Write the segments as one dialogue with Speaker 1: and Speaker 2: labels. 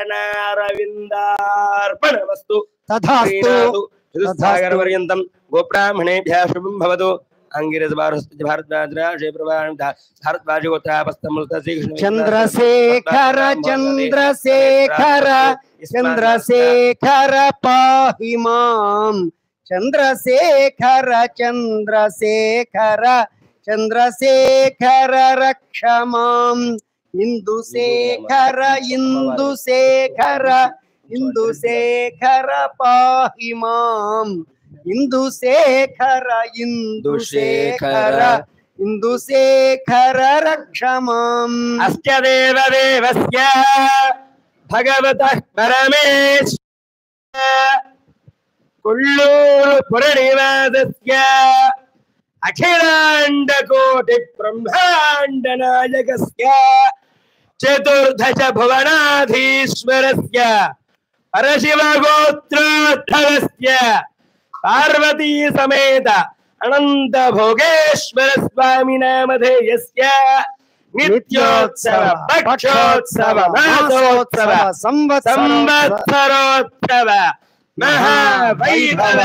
Speaker 1: अरविन्दार्पणमस्तु
Speaker 2: तथास्तु
Speaker 1: चतुस्सागरपर्यन्तं गोब्राह्मणेभ्यः शुभं भवतु। अंगिरस भारद्वाज
Speaker 2: चंद्रशेखर चंद्रशेखर चंद्रशेखर पाहि मां चंद्रशेखर चंद्रशेखर चंद्रशेखर रक्ष मां इंदुशेखर इंदुशेखर इंदुशेखर पाहि मां इंदुशेखर इंदुशेखर इंदुशेखर रक्ष माम्।
Speaker 1: अस्य देवदेवस्य भगवतः परमेश्वर कुल्लूरुपुरनिवासस्य अखिलाण्डकोटिब्रह्माण्डनायकस्य चतुर्दश भुवनाधीश्वरस्य परशिवगोत्रोद्भवस्य पार्वती समेत अनंत भोगेश्वर स्वामी नामधेयस्य नित्योत्सव पक्षोत्सव मासोत्सव संवत्सरोत्सव महावैभव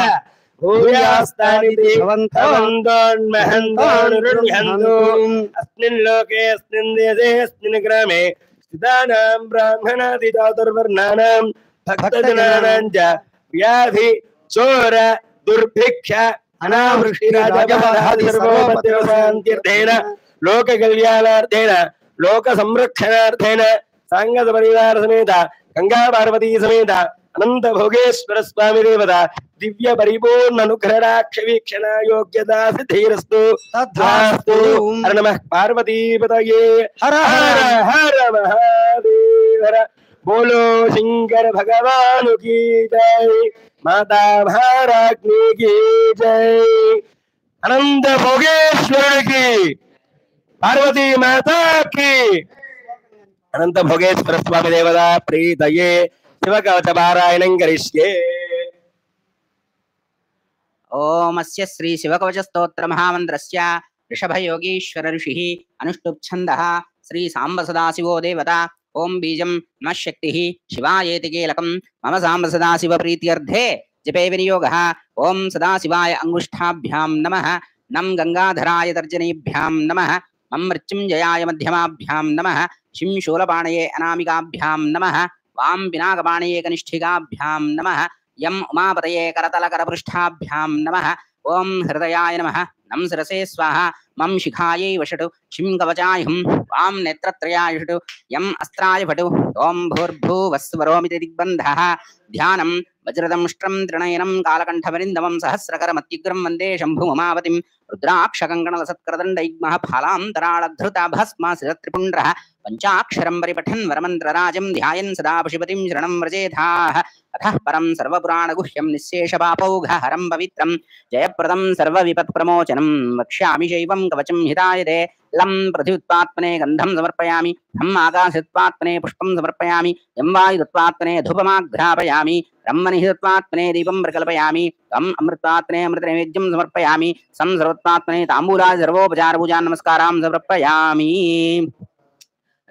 Speaker 1: भूयास्तानि भवन्तोन्महन्तोऽनुरुह्यन्तु अस्मिन् लोके अस्मिन् देशे अस्मिन् ग्रामे स्थितानां ब्राह्मणादिचातुर्वर्णानां भक्तजनानां च व्याधि चोर दुर्भिक्ष अनावृष्टिराजबाधादिसर्वोपद्रवशान्त्यर्थेन लोककल्याणार्थेन लोकसंरक्षणार्थेन सांगत परिवार समेत गंगा पार्वती समेत अनंत भोगेश्वर स्वामी देवता दिव्य परिपूर्ण अनुग्रहाक्ष वीक्षण योग्यता सिद्धिरस्तु तथास्तु। हर नमः पार्वती पतये हर हर हर महादेव। बोलो शंकर भगवान की जय, माता महाराज्ञी की जय, अनंत भोगेश्वर की, पार्वती माता की, अनंत भोगेश्वर स्वामी देवता प्रीतये शिवकवच पारायणं करिष्ये।
Speaker 3: ओम अस्य श्री शिवकवच स्तोत्र महामंत्रस्य ऋषभयोगीश्वर ऋषिः अनुष्टुप् छन्दः श्री सांब सदाशिवो देवता। ओम बीजं नमः शक्तिः शिवायेति कीलकं मम सांब सदाशिव प्रीत्यर्थे जपे विनियोगः। ओम सदाशिवाय अंगुष्ठाभ्यां नमः, नम गंगाधराय तर्जनीभ्यां नमः, मम मृत्युंजयाय मध्यमाभ्यां नमः, शिं शूलपाणये अनामिकाभ्यां नमः, वाम पिनाकपाणये कनिष्ठिकाभ्यां नमः, यम उमापतये करतलकरपृष्ठाभ्यां नमः। ओम हृदयाय नमः, नम शिरसे स्वाहा, मम शिखायै वषटु, शिं कवचाय हुं, वाम नेत्रत्रयाय षटु, यम अस्त्राय भटु। ओम भूर्भुवस्वरोमिति दिग्बन्धः। ध्यानं वज्रदंष्ट्रं त्रिनयनं कालकण्ठवरिन्दमं सहस्रकरमत्युग्रं वन्दे शम्भुममावतिं रुद्राक्षकङ्कणलसत्करदण्डैग्मः फालान्तराळधृता भस्मासिरत्रिपुण्ड्रः पञ्चाक्षरं परिपठन् वरमन्त्रराजं ध्यायन् सदा पशुपतिं शरणं व्रजेथाः। अतः परं सर्वपुराणगुह्यं निःशेषपापौघहरं पवित्रं जयप्रदं सर्वविपत्प्रमोचनं वक्ष्यामि शैवं कवचं हितायते। लं पृथिव्युत्पात्मने गन्धं समर्पयामि, हम् आकाशत्वात्मने पुष्पं समर्पयामि, यं वायुदत्वात्मने धूपमाघ्रापयामि, ब्रह्मनिहितत्वात्मने दीपं प्रकल्पयामि, तम् अमृतत्वात्मने अमृतनैवेद्यं समर्पयामि, सं सर्वत्वात्मने ताम्बूलादि सर्वोपचारपूजान् नमस्कारान् समर्पयामि।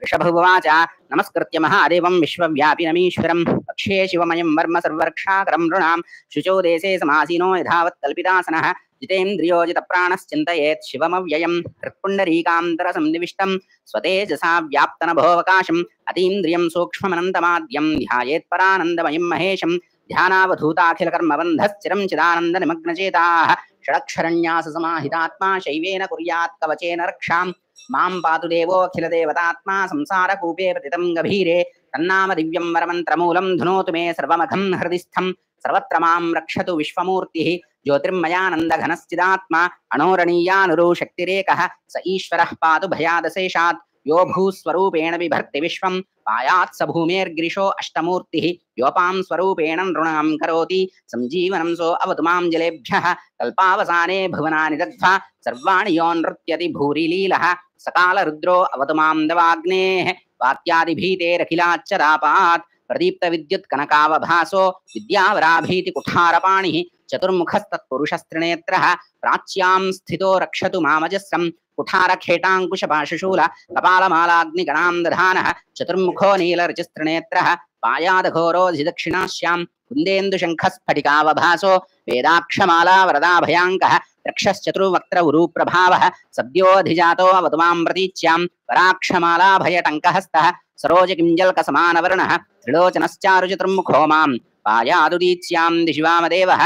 Speaker 3: ऋषभुवाच नमस्कृत्य महादेवं विश्वव्यापिनमीश्वरं अक्षे शिवमयं वर्म सर्वरक्षाकरं नृणां शुचौ देशे समासीनो यथावत् कल्पितासनः जितेन्द्रियो जितप्राणश्चिन्तयेत् शिवमव्ययं हृत्पुण्डरीकान्तरसंनिविष्टं स्वतेजसा व्याप्तनभोऽवकाशम् अतीन्द्रियं सूक्ष्ममनन्तमाद्यं ध्यायेत् परानन्दमयं महेशं ध्यानावधूताखिलकर्मबन्धश्चिरं चिदानन्दनिमग्नचेताः षडक्षरन्याससमाहितात्मा शैवेन कुर्यात् कवचेन रक्षां मां पातु देवोऽखिलदेवतात्मा संसारकूपे पतितं गभीरे तन्नाम दिव्यं वरमन्त्रमूलं धुनोतु मे सर्वमघं हृदिस्थं सर्वत्र मां रक्षतु विश्वमूर्तिः ज्योतिर्मयानन्दघनश्चिदात्मा अणोरणीयानुरुशक्तिरेकः स ईश्वरः पातु भयादशेषात् यो भूस्वरूपेण बिभर्ति विश्वं पायात् स भूमेर्गिरिशो अष्टमूर्तिः योपां स्वरूपेण नृणां करोति संजीवनं सो अवतु मां जलेभ्यः कल्पावसाने भुवनानि दग्ध्वा सर्वाणि यो नृत्यति भूरिलीलः सकालरुद्रो अवतु मां दवाग्नेः वात्यादिभीतेरखिलाच्चरापात् प्रदीप्त विद्युत् कनकावभासो विद्यावराभीतिकुठारपाणिः चतुर्मुखस्तत्पुरुषस्त्रिनेत्रः प्राच्यां स्थितो रक्षतु मामजस्रं कुठारखेटाङ्कुशपाशशूल कपालमालाग्निगणां दधानः चतुर्मुखो नीलरजस्त्रिनेत्रः पायादघोरोधिदक्षिणास्यां कुन्देन्दुशङ्खस्फटिकावभासो वेदाक्षमाला वरदाभयाङ्कः रक्षश्चतुर्वक्त्र उरुप्रभावः सद्योऽधिजातो अवतु मां प्रतीच्यां वराक्षमालाभयटङ्कहस्तः सरोजकिञ्जल्कसमानवर्णः त्रिलोचनश्चारुचतुर्मुखो मां पायादुदीच्यां दिशि वामदेवः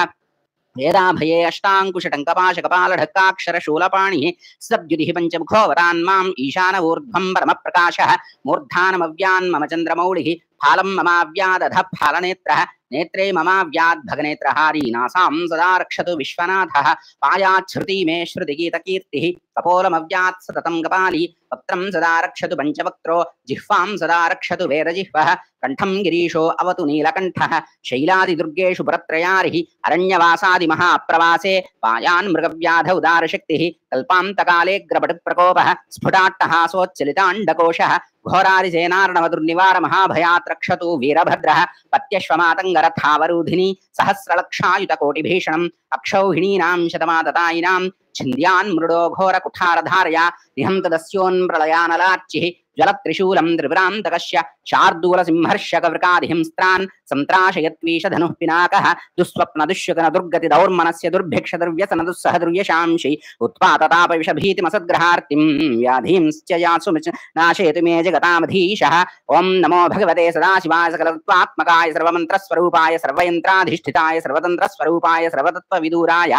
Speaker 3: वेदाभये अष्टाङ्कुशटङ्कपाशकपालढक्काक्षरशूलपाणिः सद्युतिः पञ्चमुखो वरान् माम् ईशान ऊर्ध्वं परमप्रकाशः मूर्धानमव्यान् मम चन्द्रमौळिः फालं ममाव्यादधः फालनेत्रः नेत्रे ममाव्याद्भगनेत्रहारी नासां सदा रक्षतु विश्वनाथः पायाच्छ्रुति मे श्रुतिगीतकीर्तिः कपोलमव्यात् सततं कपाली वक्त्रं सदा रक्षतु पञ्चवक्त्रो जिह्वां सदा रक्षतु वेदजिह्वः कण्ठं गिरीशो अवतु नीलकण्ठः शैलादिदुर्गेषु पुरत्रयारिः अरण्यवासादिमहाप्रवासे पायान् मृगव्याधौ दारशक्तिः कल्पान्तकालेऽग्रपटुप्रकोपः स्फुटाट्टहासोच्चलिताण्डकोशः घोरादिसेनार्णवदुर्निवार महाभयात् रक्षतु वीरभद्रः पत्यश्वमातङ्गरथावरूधिनी सहस्रलक्षायुतकोटिभीषणम् अक्षौहिणीनां शतमाततायिनां छिन्द्यान् मृडो घोरकुठारधारया निहन्तदस्योन्प्रलयानलार्चिः ज्वलत्रिशूलं त्रिपुरान्तकस्य शार्दूलसिंहर्षकवृकादिहिंस्त्रान् सन्त्राशयत्वीशधनुः पिनाकः दुःस्वप्नदुष्यकनदुर्गतिदौर्मनस्य दुर्भिक्षदुर्व्यसनदुस्सहदुर्यशांशि उत्पाततापविषभीतिमसद्ग्रहार्तिं व्याधींश्च यासु नाशयतु मे जगतामधीशः ॐ नमो भगवते सदाशिवाय सकलत्वात्मकाय सर्वमन्त्रस्वरूपाय सर्वयन्त्राधिष्ठिताय सर्वतन्त्रस्वरूपाय सर्वतत्त्वविदूराय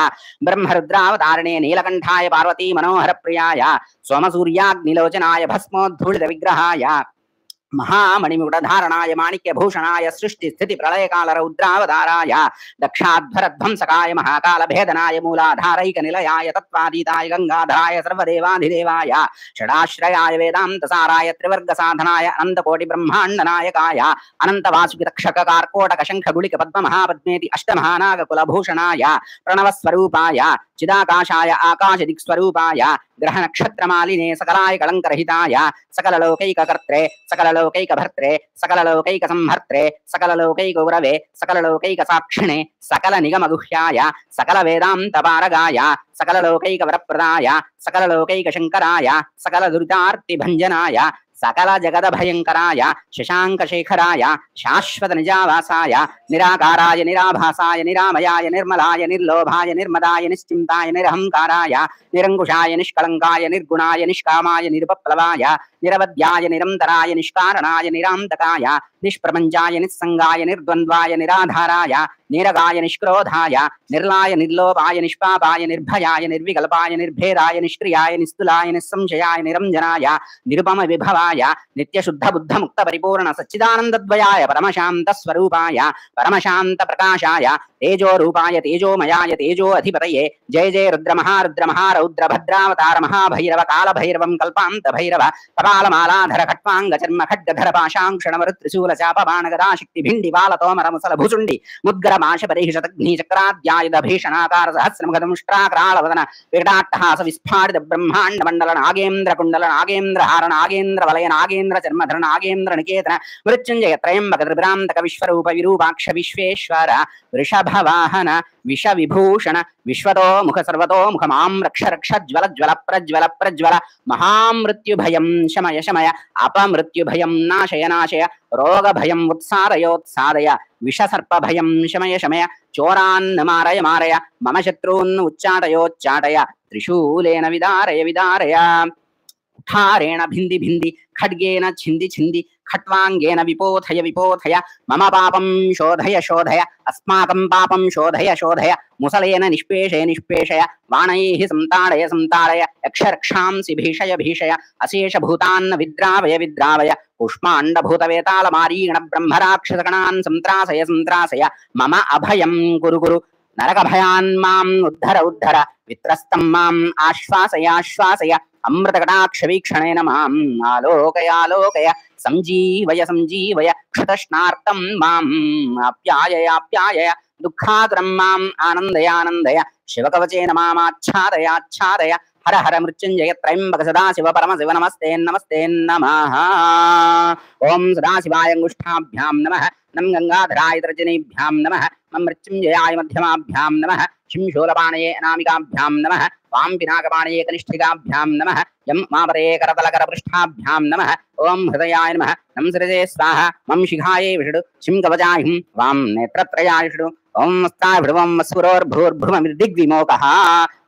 Speaker 3: ब्रह्मरुद्रावतारिणे नीलकण्ठाय पार्वती मनोहरप्रियाय सोमसूर्याग्निलोचनाय भस्मोद्धूलितविग्रहाय महामणिमुकुटधारणाय माणिक्यभूषणाय सृष्टिस्थितिप्रलयकालरौद्रावताराय दक्षाध्वरध्वंसकाय महाकालभेदनाय मूलाधारैकनिलयाय तत्त्वातीताय गङ्गाधराय सर्वदेवाधिदेवाय षडाश्रयाय वेदान्तसाराय त्रिवर्गसाधनाय अनन्तकोटिब्रह्माण्डनायकाय अनन्तवासुकितक्षककार्कोटकशङ्खगुलिकपद्ममहापद्मेति अष्टमहानागकुलभूषणाय प्रणवस्वरूपाय चिदाकाशाय आकाशदिक्स्वरूपाय ग्रहनक्षत्रमालिने सकलाय कलङ्करहिताय सकललोकैककर्त्रे सकललोकैकभर्त्रे सकललोकैकसंहर्त्रे सकललोकैकगुरवे सकललोकैकसाक्षिणे सकलनिगमगुह्याय सकलवेदान्तपारगाय सकललोकैकवरप्रदाय सकललोकैकशङ्कराय सकलदुरितार्तिभञ्जनाय सकल जगदभयंकराय शशांकशेखराय शाश्वत निजावासाय निराकाराय निराभासाय निरामयाय निर्मलाय निर्लोभाय निर्मदाय निश्चिन्ताय निरहंकाराय निरंकुशाय निष्कलंकाय निर्गुणाय निष्कामाय निरुपप्लवाय निरवध्याय निरंतराय निष्कारणाय निरान्तकाय निष्प्रपञ्चाय निस्संगाय निर्द्वन्द्वाय निराधाराय निरगाय निष्क्रोधाय निर्लाय निर्लोभाय निष्पापाय निर्भयाय निर्विकल्पाय निर्भेदाय निष्क्रियाय निस्तुलाय निस्संशयाय निरञ्जनाय निरुपम विभवाय नित्यशुद्ध बुद्ध मुक्त परिपूर्ण सच्चिदानन्दद्वयाय परमशान्तस्वरूपाय परमशान्तप्रकाशाय तेजोरूपाय तेजोमयाय तेजो अधिपतये जय जय रुद्र महारौद्र भद्रावतार महाभैरव कालभैरवं कल्पान्तभैरव कपालमालाधर खट्वाङ्गचर्म खड्गधर पाशाङ्क्षणमरुत्रिशूल चापबाणगदा शक्तिभिण्डिवालतोमरमुसल भुजुण्डि मुद्गरमाशपरिहिषतग्निचक्राद्यायुध भीषणाकार सहस्रमुखदंष्ट्राक्राळवदन विकटाट्टहास विस्फारित ब्रह्माण्ड मंडल नागेन्द्र कुण्डल नागेन्द्र हार नागेन्द्र वलय नागेन्द्र जन्मधर नागेन्द्र निकेतन मृत्युंजय त्रयंबक त्रिपुरान्तक विश्वरूप विरूपाक्ष विश्वेश्वर वृषभवाहन विष विभूषण विश्वतो मुख सर्वतो मुख मां रक्ष रक्ष ज्वल ज्वल प्रज्वल प्रज्वल महामृत्युभयं शमय शमय अपमृत्युभयं नाशय नाशय रोगभयं उत्सादयोत्सादय विषसर्पभयं शमय शमय चोरान् मारय मारय मम शत्रून् उच्चाटयोच्चाटय त्रिशूलेन विदारय विदारय ठारेण भिन्दी भिन्दी खड्गेन छिन्दी छिन्दी खट्वाङ्गेन विपोथय विपोथय मम पापं शोधय शोधय अस्माकं पापं शोधय शोधय मुसलेन निष्पेषय निष्पेषय बाणैः संताडय संताडय यक्षरक्षांसि भीषय भीषय अशेषभूतान् विद्रावय विद्रावय पुष्माण्डभूतवेतालमारीण ब्रह्मराक्षसगणान् संत्रासय संत्रासय मम अभयं कुरु कुरु नरकभयान् माम् उद्धर उद्धर वित्रस्तं माम् आश्वासय आश्वासय अमृतकटाक्षवीक्षणेन माम् आलोकय आलोकय संजीवय संजीवय क्षतस्नार्तं माम् आप्यायय आप्यायय दुःखातुरं माम् आनन्दय आनन्दय शिवकवचेन मामाच्छादय आच्छादय हर हर मृत्युंजय त्रयंबक सदाशिव परमशिव नमस्ते नमस्ते नमः ओम सदाशिवाय अंगुष्ठाभ्यां नमः नम गंगाधराय तर्जनीभ्यां नमः मम मृत्युंजयाय मध्यमाभ्यां नमः शिंशूलपाणये अनामिकाभ्यां नमः वां पिनाकपाणये कनिष्ठिकाभ्यां नमः यं मापरे करतलकरपृष्ठाभ्यां नमः ओम हृदयाय नमः नम सृजे स्वाहा मम शिखाये विषडु शिं कवचाहिं वां नेत्रत्रयाय विषडु ओम मस्ताय भृवं मस्फुरोर्भूर्भुवमिर्दिग्विमोकः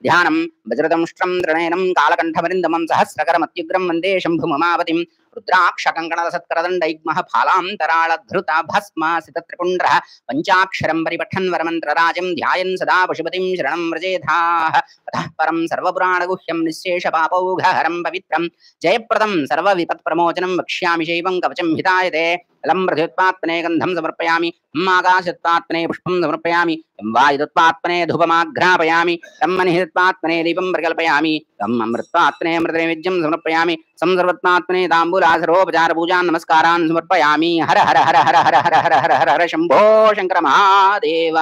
Speaker 3: ध्यानं वज्रदंष्ट्रं त्रिणयनं कालकण्ठमरिन्दमं सहस्रकरमत्युग्रं वन्दे शम्भुममावतिं रुद्राक्षकङ्कणसत्करदण्डैग्मः फालान्तराळधृता भस्मासितत्रिपुण्ड्रः पञ्चाक्षरं परिपठन् वरमन्त्रराजं ध्यायन् सदा पशुपतिं शरणं व्रजेधाः अतः परं सर्वपुराणगुह्यं निःशेषपापौघहरं पवित्रं जयप्रदं सर्वविपत्प्रमोचनं वक्ष्यामि शैवं कवचं हितायते अलं मृत्युत्पात्मने गन्धं समर्पयामि आकाशत्पात्मने पुष्पं समर्पयामि वायुत्पात्मने धूपमाघ्रापयामि मनिहित्पात्मने दीपं प्रकल्पयामि अमृत्पात्मने अमृतनैवेद्यं समर्पयामि संसर्वत्पात्मने ताम्बूलासरोपचारपूजान् नमस्कारान् समर्पयामि हर हर हर हर हर हर हर हर हर हर शंभो शंकर महादेव।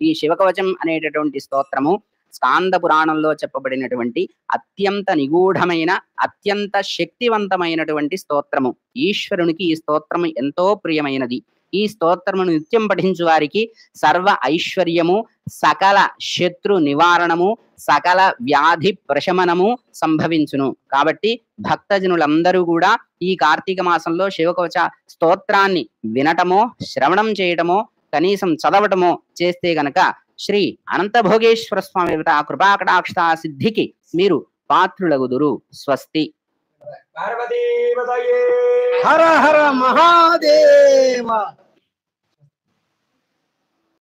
Speaker 3: ఈ శివకవచం అనేటటువంటి స్తోత్రము స్కాంద పురాణంలో చెప్పబడినటువంటి అత్యంత నిగూఢమైన అత్యంత శక్తివంతమైనటువంటి స్తోత్రము. ఈశ్వరునికి ఈ స్తోత్రము ఎంతో ప్రియమైనది. ఈ స్తోత్రమును నిత్యం పఠించు వారికి సర్వ ఐశ్వర్యము, సకల శత్రు నివారణము, సకల వ్యాధి ప్రశమనము సంభవించును. కాబట్టి భక్తజనులందరూ కూడా ఈ కార్తీక మాసంలో శివకవచ స్తోత్రాన్ని వినటమో శ్రవణం చేయటమో కనీసం చదవటమో చేస్తే గనక శ్రీ అనంత భోగేశ్వర స్వామి కృపాకటాక్ష సిద్ధికి మీరు పాత్రులగుదురు. స్వస్తి.
Speaker 1: పార్వతీ పతయే
Speaker 2: హర హర మహాదేవ.